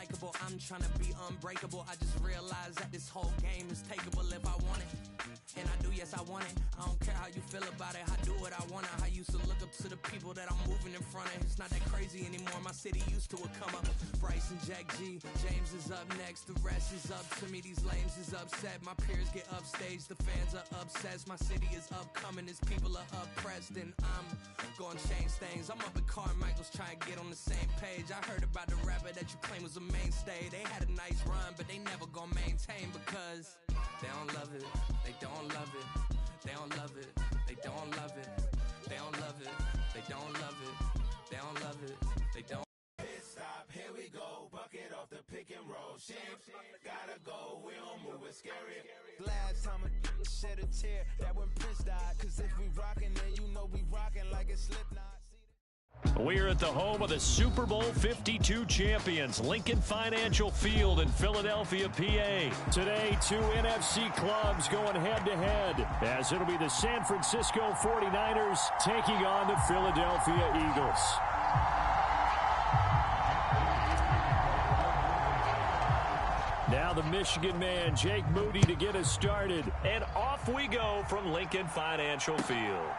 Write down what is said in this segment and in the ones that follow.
unbreakable. I'm trying to be unbreakable. I just realized that this whole game is takeable if I want it. And I do, yes, I want it. I don't care how you feel about it. I do what I want it. I used to look up to the people that I'm moving in front of. It's not that crazy anymore. My city used to a come up. Bryce and Jack G. James is up next. The rest is up to me. These lames is upset. My peers get upstaged. The fans are obsessed. My city is upcoming. His people are oppressed. And I'm gonna change things. I'm up at Carmichael's trying to get on the same page. I heard about the rapper that you claim was a mainstay. They had a nice run, but they never gonna maintain because they don't love it. They don't love it. They don't love it. They don't love it. They don't love it. They don't love it. They don't love it. They don't. Pit stop, here we go. Bucket off the pick and roll. Shit, gotta go. We don't move it scary. Last time a shed a tear, that when Prince died. Cause if we rockin', then you know we rockin' like it's Slipknot. We're at the home of the Super Bowl 52 champions, Lincoln Financial Field in Philadelphia, PA. Today, two NFC clubs going head-to-head, as it'll be the San Francisco 49ers taking on the Philadelphia Eagles. Now the Michigan man, Jake Moody, to get us started. And off we go from Lincoln Financial Field.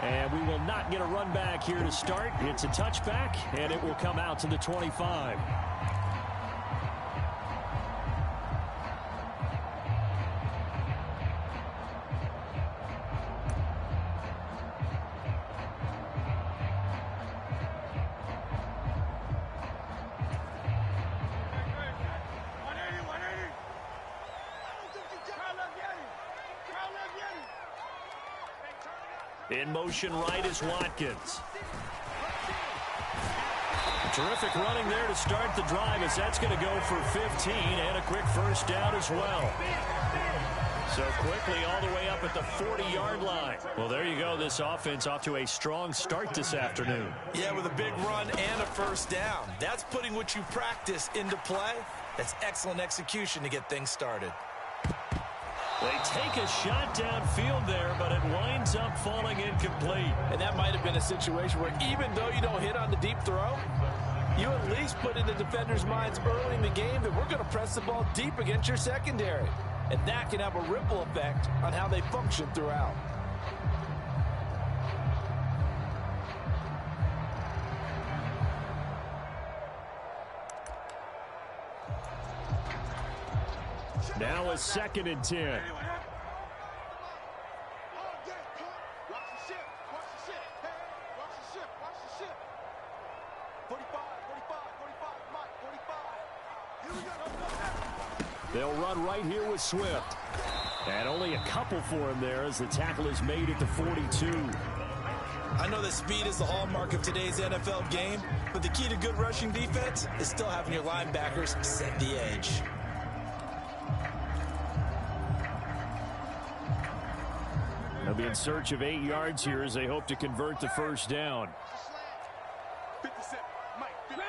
And we will not get a run back here to start. It's a touchback, and it will come out to the 25. In motion right is Watkins. Terrific running there to start the drive, as that's going to go for 15 and a quick first down as well. So quickly all the way up at the 40-yard line. Well, there you go. This offense off to a strong start this afternoon. Yeah, with a big run and a first down. That's putting what you practice into play. That's excellent execution to get things started. They take a shot downfield there, but it winds up falling incomplete. And that might have been a situation where even though you don't hit on the deep throw, you at least put in the defender's minds early in the game that we're going to press the ball deep against your secondary. And that can have a ripple effect on how they function throughout. Now a 2nd and 10. They'll run right here with Swift. And only a couple for him there as the tackle is made at the 42. I know that speed is the hallmark of today's NFL game, but the key to good rushing defense is still having your linebackers set the edge. They'll be in search of 8 yards here as they hope to convert the first down. 57, Mike. 60.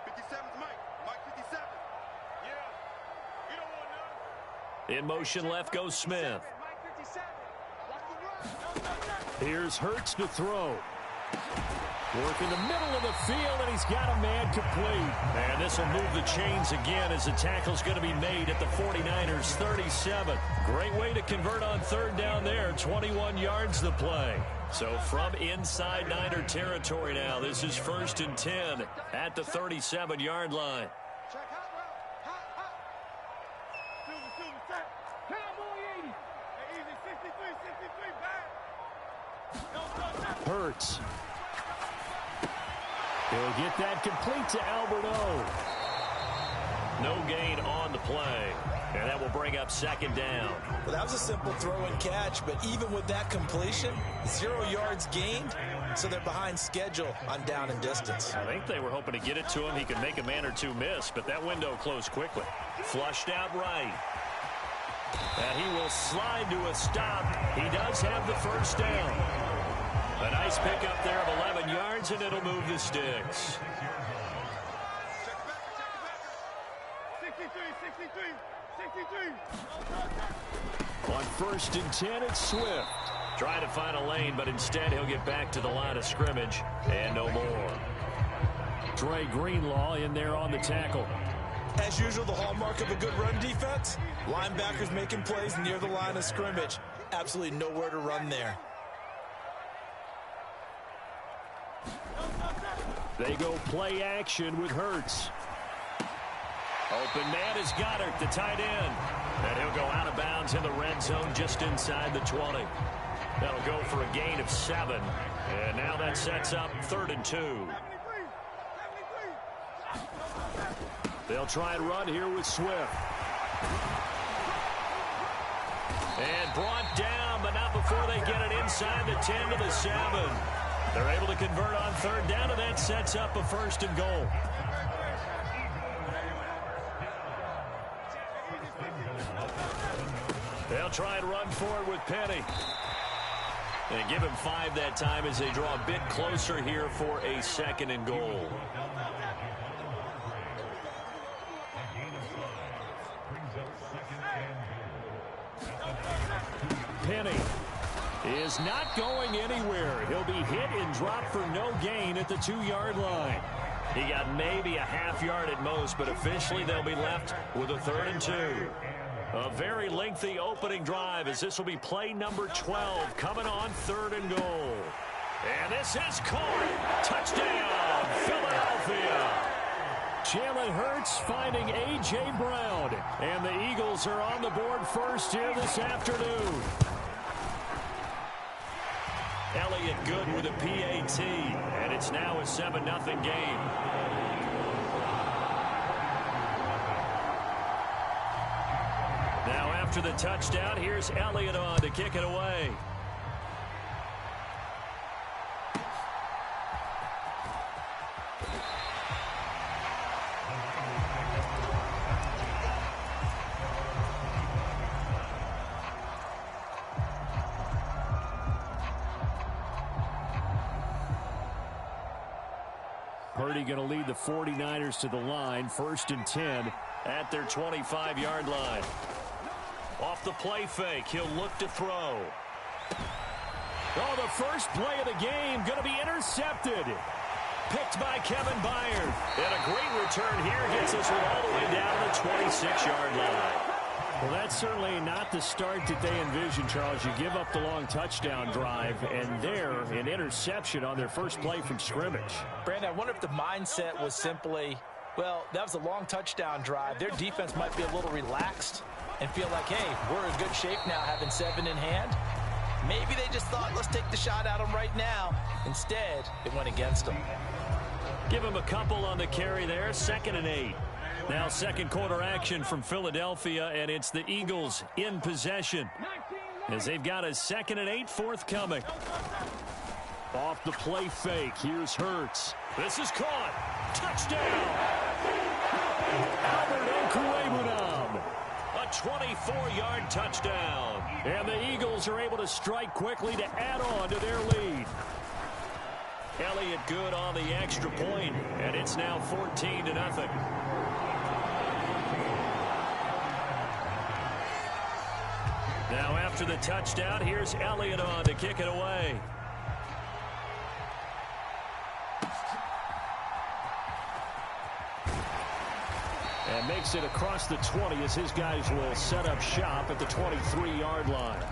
57's Mike. Mike 57. Yeah. You don't want none. In motion left goes Smith. Mike 57. Watch the run. Here's Hurts to throw. Work in the middle of the field, and he's got a man complete. And this will move the chains again as the tackle's going to be made at the 49ers 37. Great way to convert on third down there. 21 yards the play. So from inside Niner territory now, this is 1st and 10 at the 37-yard line. Hurts. He'll get that complete to Albert O. No gain on the play. And that will bring up 2nd down. Well, that was a simple throw and catch, but even with that completion, 0 yards gained, so they're behind schedule on down and distance. I think they were hoping to get it to him. He could make a man or two miss, but that window closed quickly. Flushed out right. And he will slide to a stop. He does have the first down. A nice pickup there of 11 yards, and it'll move the sticks. 63. On 1st and 10, it's Swift. Trying to find a lane, but instead he'll get back to the line of scrimmage and no more. Dre Greenlaw in there on the tackle. As usual, the hallmark of a good run defense, linebackers making plays near the line of scrimmage. Absolutely nowhere to run there. They go play action with Hurts. Open man is Goddard, the tight end. And he'll go out of bounds in the red zone just inside the 20. That'll go for a gain of 7. And now that sets up 3rd and 2. They'll try and run here with Swift. And brought down, but not before they get it inside the 10 to the 7. They're able to convert on 3rd down, and that sets up a 1st and goal. They'll try and run forward with Penny. And give him 5 that time as they draw a bit closer here for a 2nd and goal. Penny is not going anywhere. He'll be hit and dropped for no gain at the 2-yard line. He got maybe a half yard at most, but officially they'll be left with a 3rd and 2. A very lengthy opening drive as this will be play number 12 coming on 3rd and goal. And this is caught. Touchdown, Philadelphia. Jalen Hurts finding A.J. Brown. And the Eagles are on the board first here this afternoon. Elliott good with a PAT, and it's now a 7-0 game. Now after the touchdown, here's Elliott on to kick it away. Purdy going to lead the 49ers to the line. 1st and 10 at their 25-yard line. Off the play fake, he'll look to throw. Oh, the first play of the game going to be intercepted. Picked by Kevin Byard. And a great return here gets us all the way down to the 26-yard line. Well, that's certainly not the start that they envisioned, Charles. You give up the long touchdown drive, and there, an interception on their first play from scrimmage. Brandon, I wonder if the mindset was simply, well, that was a long touchdown drive. Their defense might be a little relaxed and feel like, hey, we're in good shape now having 7 in hand. Maybe they just thought, let's take the shot at them right now. Instead, it went against them. Give him a couple on the carry there. 2nd and 8. Now 2nd quarter action from Philadelphia, and it's the Eagles in possession as they've got a 2nd and 8 forthcoming. Off the play fake, here's Hurts. This is caught. Touchdown! Albert Okwuegbunam. A 24-yard touchdown. And the Eagles are able to strike quickly to add on to their lead. Elliott good on the extra point, and it's now 14-0. Now after the touchdown, here's Elliott on to kick it away. And makes it across the 20 as his guys will set up shop at the 23-yard line.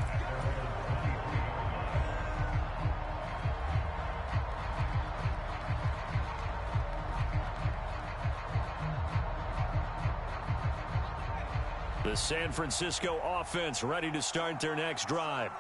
The San Francisco offense ready to start their next drive.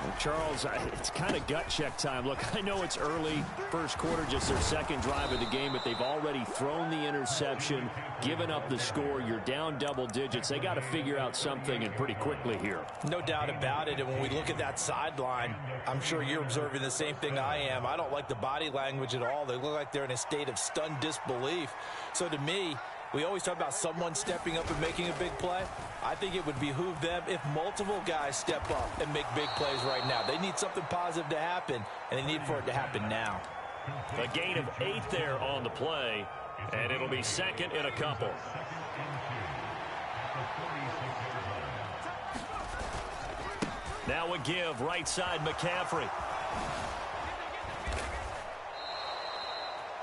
Well, Charles, it's kind of gut check time. Look, I know it's early, first quarter, just their 2nd drive of the game, but they've already thrown the interception, given up the score. You're down double digits. They got to figure out something, and pretty quickly here. No doubt about it, and when we look at that sideline, I'm sure you're observing the same thing I am. I don't like the body language at all. They look like they're in a state of stunned disbelief. So to me, we always talk about someone stepping up and making a big play. I think it would behoove them if multiple guys step up and make big plays right now. They need something positive to happen, and they need for it to happen now. A gain of 8 there on the play, and it'll be 2nd and a couple. Now a give, right side McCaffrey.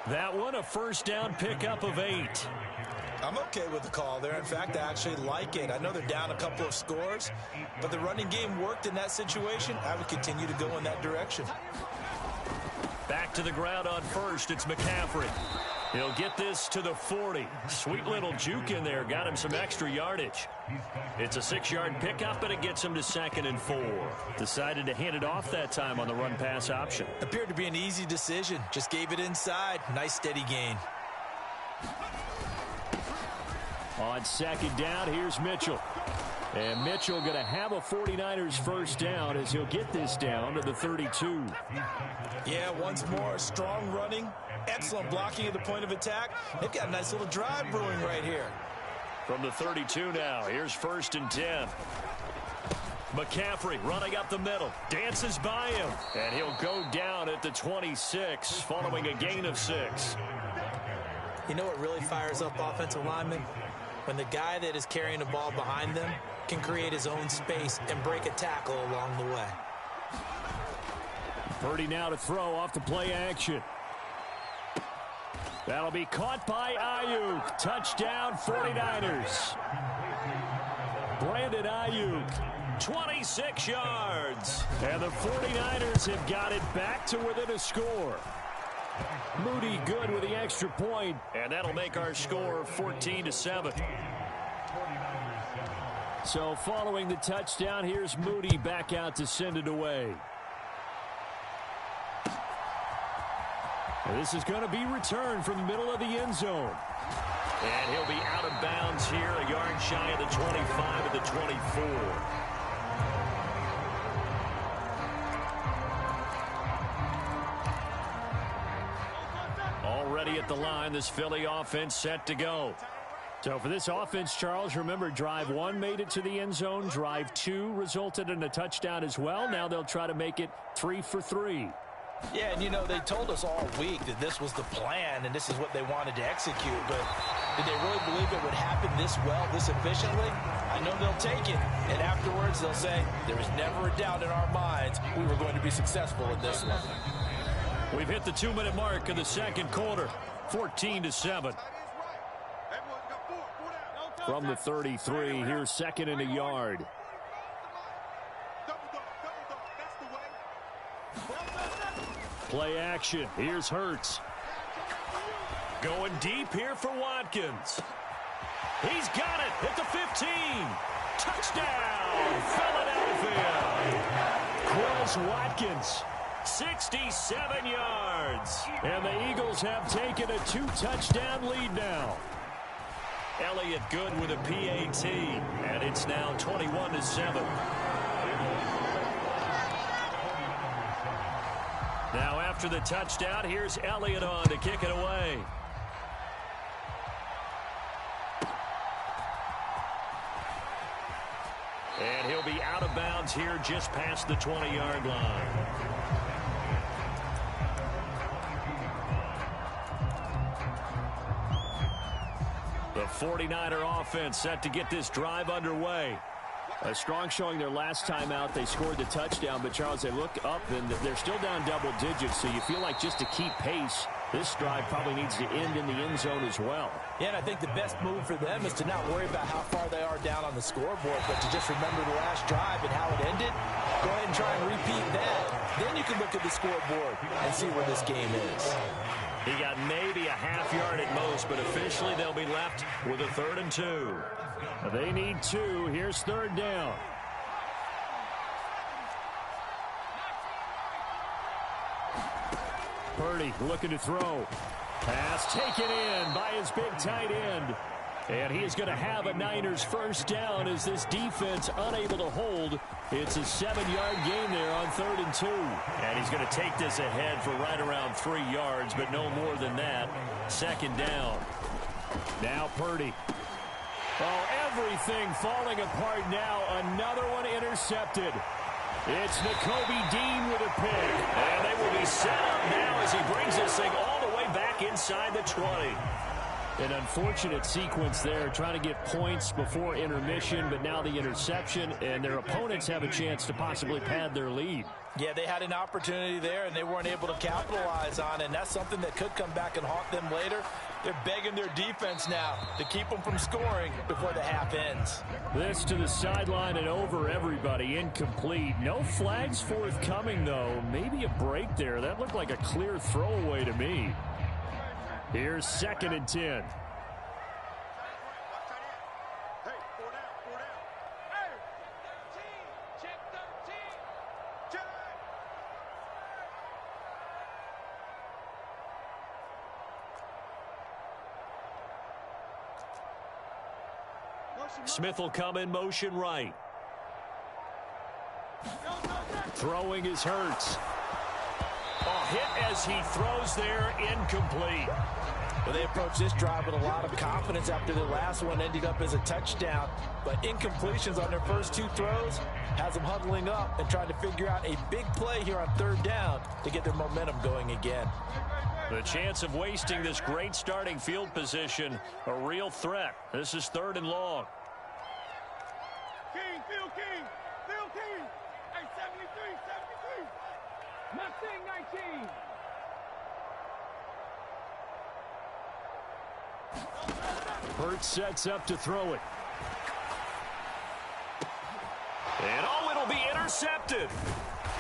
That one, a first down pickup of 8. I'm okay with the call there. In fact, I actually like it. I know they're down a couple of scores, but the running game worked in that situation. I would continue to go in that direction. Back to the ground on first. It's McCaffrey. He'll get this to the 40. Sweet little juke in there. Got him some extra yardage. It's a 6-yard pickup, and it gets him to 2nd and 4. Decided to hand it off that time on the run-pass option. Appeared to be an easy decision. Just gave it inside. Nice steady gain. On 2nd down, here's Mitchell. And Mitchell going to have a 49ers first down as he'll get this down to the 32. Yeah, once more, strong running, excellent blocking at the point of attack. They've got a nice little drive brewing right here. From the 32 now, here's 1st and 10. McCaffrey running up the middle, dances by him, and he'll go down at the 26 following a gain of 6. You know what really fires up offensive linemen? When the guy that is carrying the ball behind them can create his own space and break a tackle along the way. Purdy now to throw off the play action. That'll be caught by Ayuk. Touchdown 49ers. Brandon Ayuk, 26 yards. And the 49ers have got it back to within a score. Moody good with the extra point, and that'll make our score 14-7. So following the touchdown, here's Moody back out to send it away. This is going to be returned from the middle of the end zone. And he'll be out of bounds here, a yard shy of the 25 at the 24. Already at the line, this Philly offense set to go. So for this offense, Charles, remember, drive 1 made it to the end zone. Drive 2 resulted in a touchdown as well. Now they'll try to make it 3 for 3. Yeah, and you know, they told us all week that this was the plan and this is what they wanted to execute, but did they really believe it would happen this well, this efficiently? I know they'll take it, and afterwards they'll say, there was never a doubt in our minds we were going to be successful in this one. We've hit the 2-minute mark of the second quarter, 14-7. From the 33, here's 2nd and a yard. Play action. Here's Hurts. Going deep here for Watkins. He's got it at the 15. Touchdown, Philadelphia. Quills Watkins, 67 yards. And the Eagles have taken a 2-touchdown lead now. Elliott good with a PAT, and it's now 21-7. Now after the touchdown, here's Elliott on to kick it away. And he'll be out of bounds here just past the 20-yard line. The 49er offense set to get this drive underway. A strong showing their last time out. They scored the touchdown, but Charles, they look up and they're still down double digits, so you feel like just to keep pace, this drive probably needs to end in the end zone as well. Yeah, and I think the best move for them is to not worry about how far they are down on the scoreboard, but to just remember the last drive and how it ended. Go ahead and try and repeat that. Then you can look at the scoreboard and see where this game is. He got maybe a half yard at most, but officially they'll be left with a 3rd and 2. They need 2. Here's 3rd down. Purdy looking to throw. Pass taken in by his big tight end. And he is going to have a Niners first down as this defense unable to hold. It's a 7-yard gain there on 3rd and 2. And he's going to take this ahead for right around 3 yards, but no more than that. 2nd down. Now Purdy. Oh, everything falling apart now. Another one intercepted. It's Nakobe Dean with a pick. And they will be set up now as he brings this thing all the way back inside the 20. An unfortunate sequence there, trying to get points before intermission, but now the interception, and their opponents have a chance to possibly pad their lead. Yeah, they had an opportunity there, and they weren't able to capitalize on it, and that's something that could come back and haunt them later. They're begging their defense now to keep them from scoring before the half ends. This to the sideline and over everybody, incomplete. No flags forthcoming, though. Maybe a break there. That looked like a clear throwaway to me. Here's 2nd and 10. Smith will come in motion right. Throwing is Hurts. Hit as he throws there, incomplete. Well, they approached this drive with a lot of confidence after the last one ended up as a touchdown. But incompletions on their first 2 throws has them huddling up and trying to figure out a big play here on 3rd down to get their momentum going again. The chance of wasting this great starting field position, a real threat. This is 3rd and long. Phil King. Hey, 73. Mustang 19. Hurts sets up to throw it. And it'll be intercepted.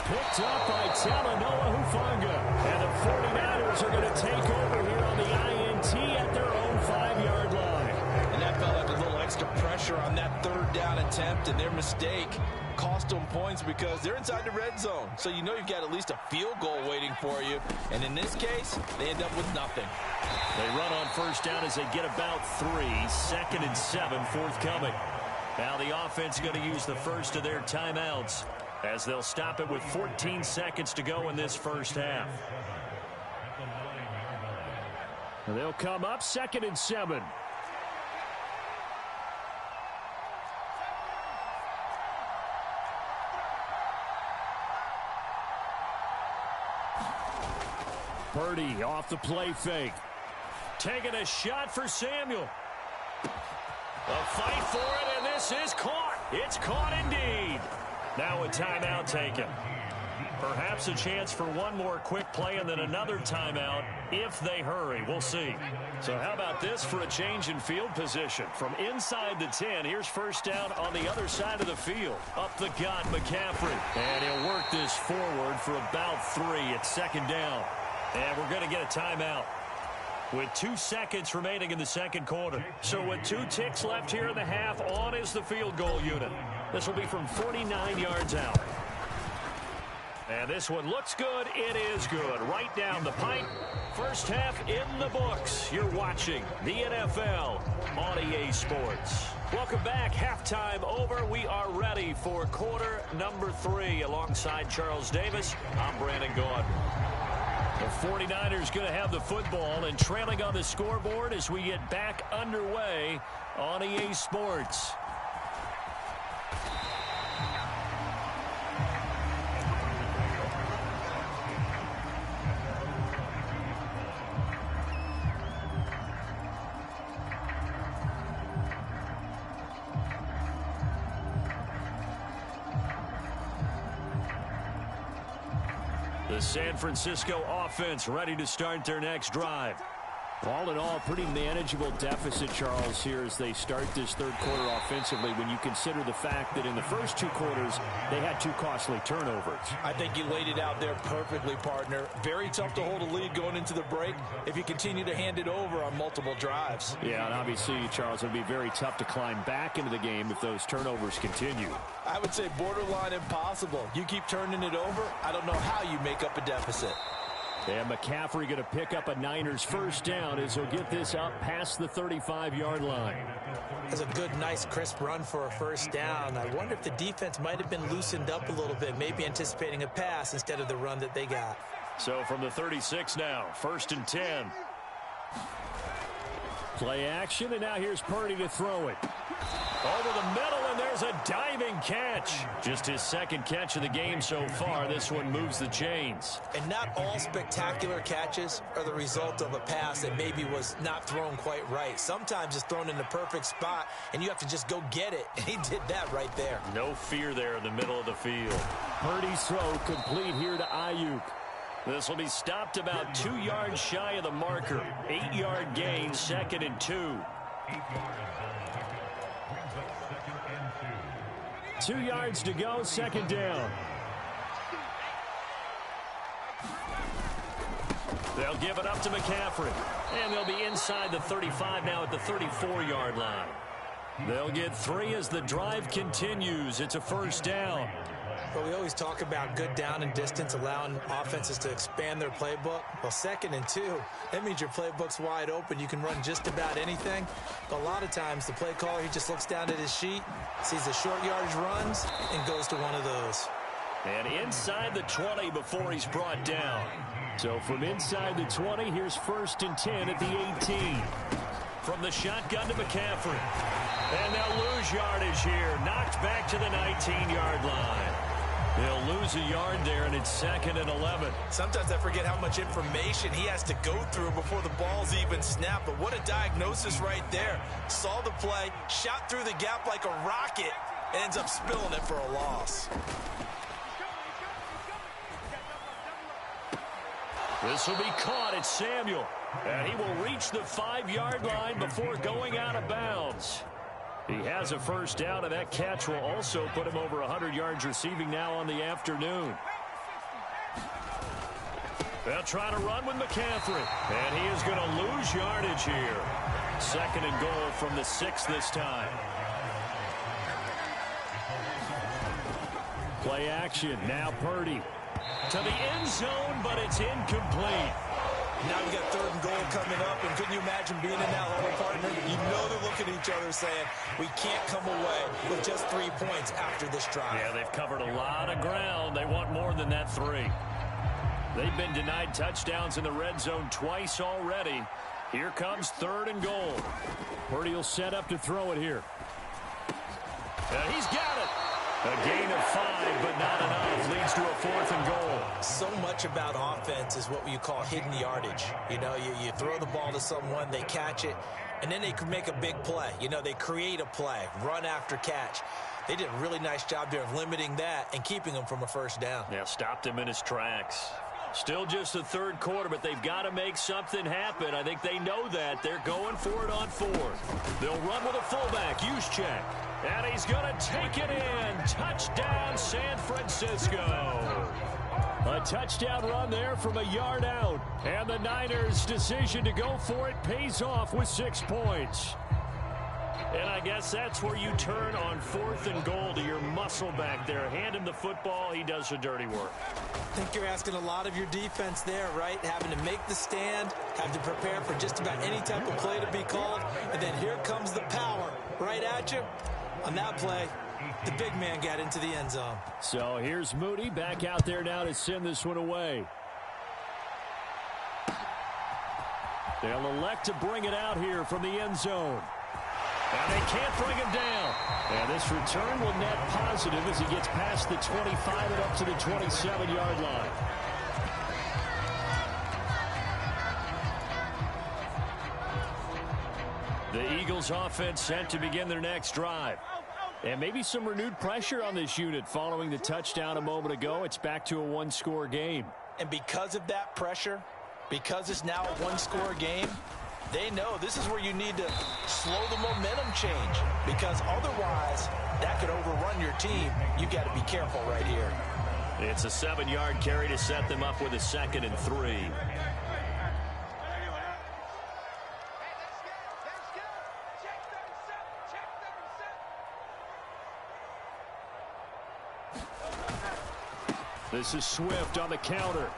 Picked up by Talanoa Hufanga. And the 49ers are going to take over here on the INT at their own 5-yard line. And that felt like a little extra pressure on that 3rd down attempt, and their mistake cost them points because they're inside the red zone. So you know you've got at least a field goal waiting for you. And in this case, they end up with nothing. They run on 1st down as they get about 3. 2nd and 7 forthcoming. Now the offense going to use the first of their timeouts as they'll stop it with 14 seconds to go in this first half. And they'll come up 2nd and 7. Purdy off the play fake. Taking a shot for Samuel. A fight for it, and this is caught. It's caught indeed. Now a timeout taken. Perhaps a chance for one more quick play and then another timeout if they hurry. We'll see. So how about this for a change in field position? From inside the 10, here's 1st down on the other side of the field. Up the gut, McCaffrey. And he'll work this forward for about 3. It's 2nd down. And we're going to get a timeout with 2 seconds remaining in the 2nd quarter. So with 2 ticks left here in the half, on is the field goal unit. This will be from 49 yards out. And this one looks good. It is good. Right down the pipe. First half in the books. You're watching the NFL on EA Sports. Welcome back. Halftime over. We are ready for quarter number 3. Alongside Charles Davis, I'm Brandon Gaudin. The 49ers going to have the football and trailing on the scoreboard as we get back underway on EA Sports. The San Francisco offense ready to start their next drive. All in all, pretty manageable deficit, Charles, here as they start this 3rd quarter offensively when you consider the fact that in the first 2 quarters, they had 2 costly turnovers. I think you laid it out there perfectly, partner. Very tough to hold a lead going into the break if you continue to hand it over on multiple drives. Yeah, and obviously, Charles, it would be very tough to climb back into the game if those turnovers continue. I would say borderline impossible. You keep turning it over, I don't know how you make up a deficit. And McCaffrey going to pick up a Niners 1st down as he'll get this up past the 35-yard line. That's a good, nice, crisp run for a 1st down. I wonder if the defense might have been loosened up a little bit, maybe anticipating a pass instead of the run that they got. So from the 36 now, 1st and 10. Play action, and now here's Purdy to throw it. Over the middle, and there's a diving catch. Just his second catch of the game so far. This one moves the chains. And not all spectacular catches are the result of a pass that maybe was not thrown quite right. Sometimes it's thrown in the perfect spot, and you have to just go get it. And he did that right there. No fear there in the middle of the field. Purdy's throw complete here to Ayuk. This will be stopped about 2 yards shy of the marker. 8-yard gain, 2nd and 2. 2 yards to go, 2nd down. They'll give it up to McCaffrey. And they'll be inside the 35 now at the 34-yard line. They'll get 3 as the drive continues. It's a 1st down. But we always talk about good down and distance, allowing offenses to expand their playbook. Well, 2nd and 2, that means your playbook's wide open. You can run just about anything. But a lot of times, the play caller, he just looks down at his sheet, sees the short yardage runs, and goes to one of those. And inside the 20 before he's brought down. So from inside the 20, here's 1st and 10 at the 18. From the shotgun to McCaffrey. And they'll lose yardage here. Knocked back to the 19-yard line. They'll lose a yard there, and it's 2nd and 11. Sometimes I forget how much information he has to go through before the ball's even snapped. But what a diagnosis right there. Saw the play, shot through the gap like a rocket, and ends up spilling it for a loss. This will be caught. It's Samuel. And he will reach the 5-yard line before going out of bounds. He has a 1st down, and that catch will also put him over 100 yards receiving now on the afternoon. They'll try to run with McCaffrey, and he is going to lose yardage here. 2nd and goal from the 6 this time. Play action. Now Purdy. To the end zone, but it's incomplete. Now we got 3rd and goal coming up, and couldn't you imagine being in that huddle, partner? You know they're looking at each other saying, we can't come away with just 3 points after this drive. Yeah, they've covered a lot of ground. They want more than that 3. They've been denied touchdowns in the red zone twice already. Here comes 3rd and goal. Purdy will set up to throw it here. And he's got it. A gain of 5, but not enough. Leads to a 4th and goal. So much about offense is what you call hidden yardage. You know, you throw the ball to someone, they catch it, and then they can make a big play. You know, they create a play, run after catch. They did a really nice job there of limiting that and keeping him from a 1st down. Yeah, stopped him in his tracks. Still just the 3rd quarter, but they've got to make something happen. I think they know that. They're going for it on 4th. They'll run with a fullback, Juszczyk. And he's going to take it in. Touchdown, San Francisco. A touchdown run there from a yard out. And the Niners' decision to go for it pays off with 6 points. And I guess that's where you turn on 4th and goal to your muscle back there. Hand him the football. He does the dirty work. I think you're asking a lot of your defense there, right? Having to make the stand, have to prepare for just about any type of play to be called. And then here comes the power right at you. On that play, the big man got into the end zone. So here's Moody back out there now to send this one away. They'll elect to bring it out here from the end zone. And they can't bring him down. And this return will net positive as he gets past the 25 and up to the 27-yard line. The Eagles offense set to begin their next drive. And maybe some renewed pressure on this unit following the touchdown a moment ago. It's back to a 1-score game. And because of that pressure, because it's now a 1-score game, they know this is where you need to slow the momentum change, because otherwise that could overrun your team. You got to be careful right here. It's a 7-yard carry to set them up with a 2nd and 3. This is Swift on the counter.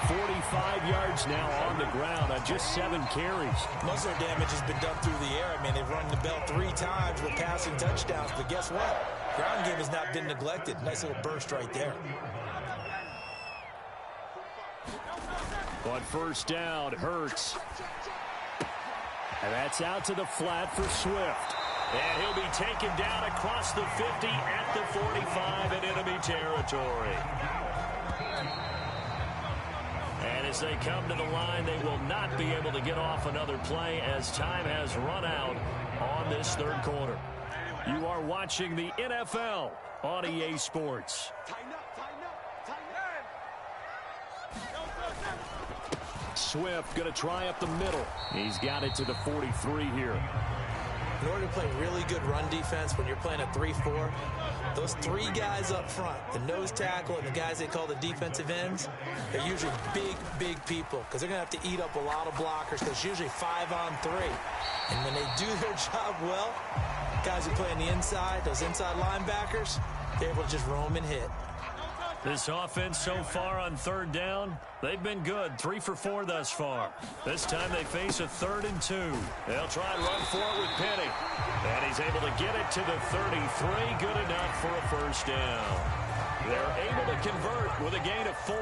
45 yards now on the ground on just 7 carries. Muzzle damage has been done through the air. I mean, they've rung the bell 3 times with passing touchdowns, but guess what? Ground game has not been neglected. Nice little burst right there. On first down, Hurts. And that's out to the flat for Swift. And he'll be taken down across the 50 at the 45 in enemy territory. And as they come to the line, they will not be able to get off another play as time has run out on this third quarter. You are watching the NFL on EA Sports. Swift going to try up the middle. He's got it to the 43 here. In order to play really good run defense when you're playing a 3-4, those three guys up front, the nose tackle and the guys they call the defensive ends, they're usually big people because they're going to have to eat up a lot of blockers because it's usually 5-on-3. And when they do their job well, guys who play on the inside, those inside linebackers, they're able to just roam and hit. This offense so far on third down, they've been good. 3 for 4 thus far. This time they face a 3rd and 2. They'll try and run for it with Penny. And he's able to get it to the 33. Good enough for a first down. They're able to convert with a gain of 4.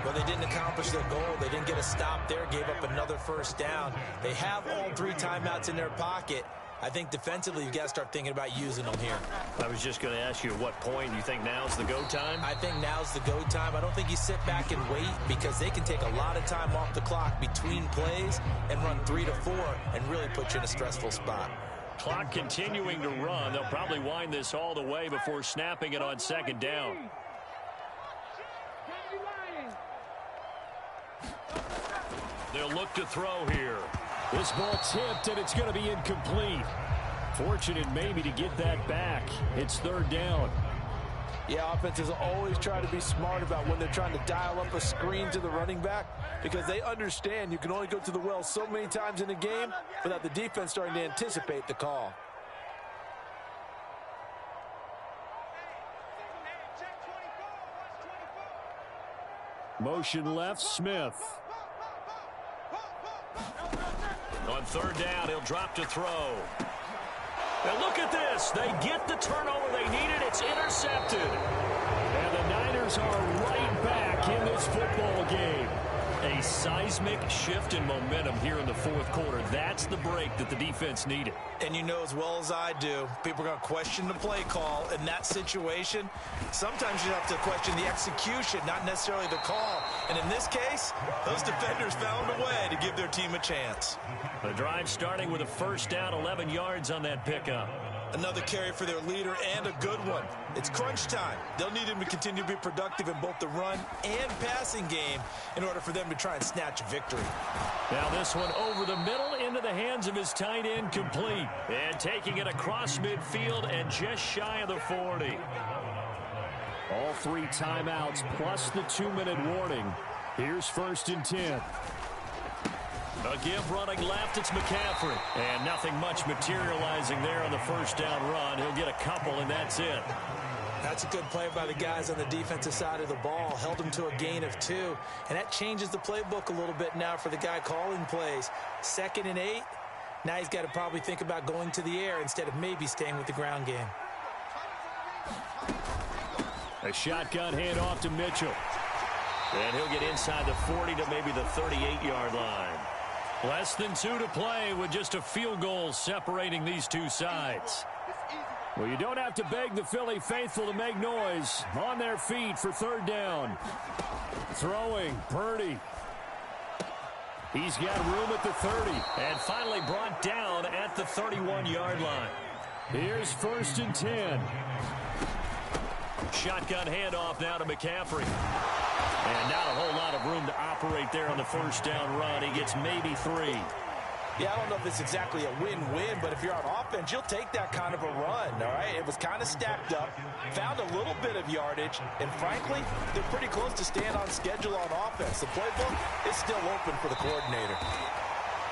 Well, they didn't accomplish their goal. They didn't get a stop there, gave up another first down. They have all 3 timeouts in their pocket. I think defensively you've got to start thinking about using them here. I was just going to ask you at what point you think now's the go time? I think now's the go time. I don't think you sit back and wait because they can take a lot of time off the clock between plays and run 3 to 4 and really put you in a stressful spot. Clock continuing to run. They'll probably wind this all the way before snapping it on second down. They'll look to throw here. This ball tipped, and it's going to be incomplete. Fortunate maybe to get that back. It's third down. Yeah, offenses always try to be smart about when they're trying to dial up a screen to the running back because they understand you can only go to the well so many times in a game without the defense starting to anticipate the call. Motion left, Smith. On third down, he'll drop to throw. And look at this. They get the turnover they needed. It's intercepted. And the Niners are right back in this football game. A seismic shift in momentum here in the fourth quarter. That's the break that the defense needed. And you know as well as I do, people are going to question the play call in that situation. Sometimes you have to question the execution, not necessarily the call. And in this case, those defenders found a way to give their team a chance. The drive starting with a first down, 11 yards on that pickup. Another carry for their leader and a good one. It's crunch time. They'll need him to continue to be productive in both the run and passing game in order for them to try and snatch a victory. Now this one over the middle into the hands of his tight end, complete. And taking it across midfield and just shy of the 40. All 3 timeouts plus the 2-minute warning. Here's 1st and 10. A give running left, it's McCaffrey. And nothing much materializing there on the first down run. He'll get a couple, and that's it. That's a good play by the guys on the defensive side of the ball. Held him to a gain of 2. And that changes the playbook a little bit now for the guy calling plays. 2nd and 8. Now he's got to probably think about going to the air instead of maybe staying with the ground game. A shotgun handoff to Mitchell. And he'll get inside the 40 to maybe the 38-yard line. Less than 2 to play with just a field goal separating these two sides. Well, you don't have to beg the Philly faithful to make noise. On their feet for third down. Throwing, Purdy. He's got room at the 30. And finally brought down at the 31-yard line. Here's 1st and 10. Shotgun handoff now to McCaffrey. And not a whole lot of room to operate there on the first down run. He gets maybe 3. Yeah, I don't know if it's exactly a win-win, but if you're on offense, you'll take that kind of a run, all right? It was kind of stacked up, found a little bit of yardage, and frankly, they're pretty close to staying on schedule on offense. The playbook is still open for the coordinator.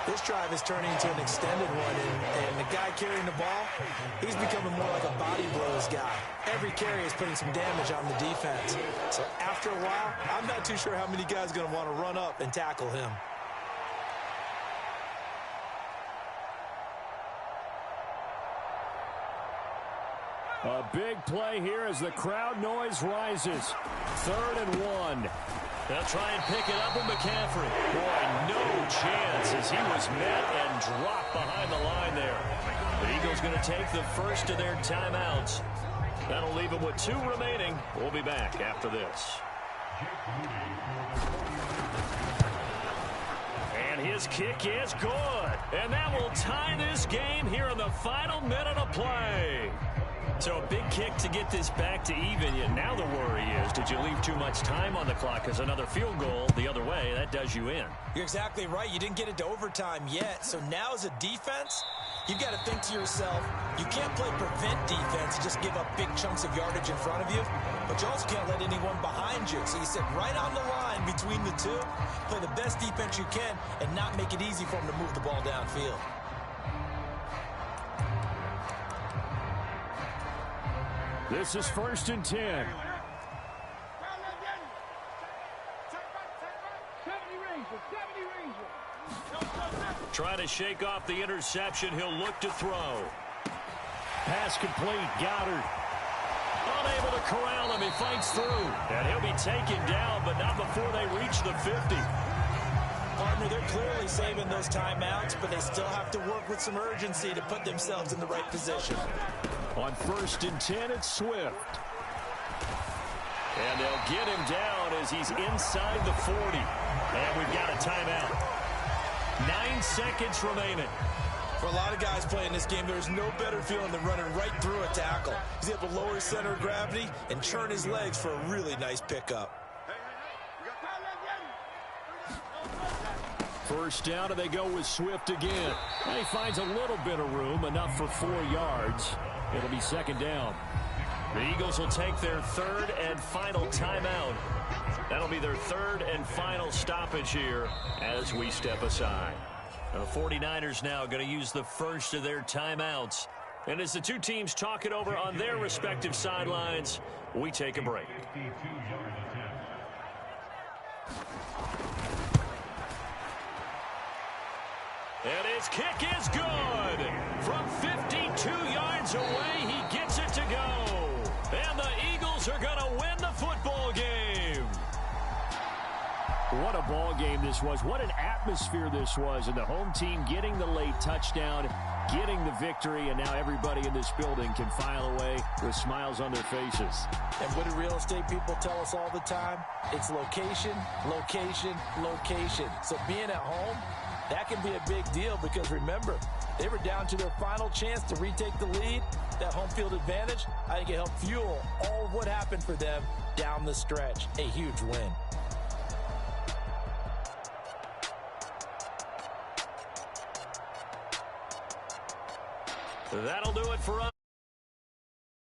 This drive is turning into an extended one, and the guy carrying the ball, he's becoming more like a body blows guy. Every carry is putting some damage on the defense. So after a while, I'm not too sure how many guys are going to want to run up and tackle him. A big play here as the crowd noise rises. 3rd and 1. They'll try and pick it up with McCaffrey. Boy, no chance as he was met and dropped behind the line there. The Eagles going to take the first of their timeouts. That'll leave them with 2 remaining. We'll be back after this. And his kick is good. And that will tie this game here in the final minute of play. So a big kick to get this back to even. And now the worry is, did you leave too much time on the clock? Because another field goal the other way, that does you in. You're exactly right. You didn't get it to overtime yet. So now as a defense, you've got to think to yourself, you can't play prevent defense and just give up big chunks of yardage in front of you. But you also can't let anyone behind you. So you sit right on the line between the two, play the best defense you can, and not make it easy for them to move the ball downfield. This is 1st and 10. Trying to shake off the interception. He'll look to throw. Pass complete. Goddard. Unable to corral him. He fights through. And he'll be taken down, but not before they reach the 50. Partner, they're clearly saving those timeouts, but they still have to work with some urgency to put themselves in the right position. On 1st and 10, it's Swift. And they'll get him down as he's inside the 40. And we've got a timeout. 9 seconds remaining. For a lot of guys playing this game, there's no better feeling than running right through a tackle. He's able to lower his center of gravity and churn his legs for a really nice pickup. First down, and they go with Swift again. And he finds a little bit of room, enough for 4 yards. It'll be 2nd down. The Eagles will take their 3rd and final timeout. That'll be their 3rd and final stoppage here as we step aside. The 49ers now going to use the first of their timeouts. And as the two teams talk it over on their respective sidelines, we take a break. And his kick is good. From 52 yards away, he gets it to go. And the Eagles are going to win the football game. What a ball game this was. What an atmosphere this was. And the home team getting the late touchdown, getting the victory, and now everybody in this building can file away with smiles on their faces. And what do real estate people tell us all the time? It's location, location, location. So being at home, that can be a big deal because, remember, they were down to their final chance to retake the lead. That home field advantage, I think it helped fuel all of what happened for them down the stretch. A huge win. That'll do it for us.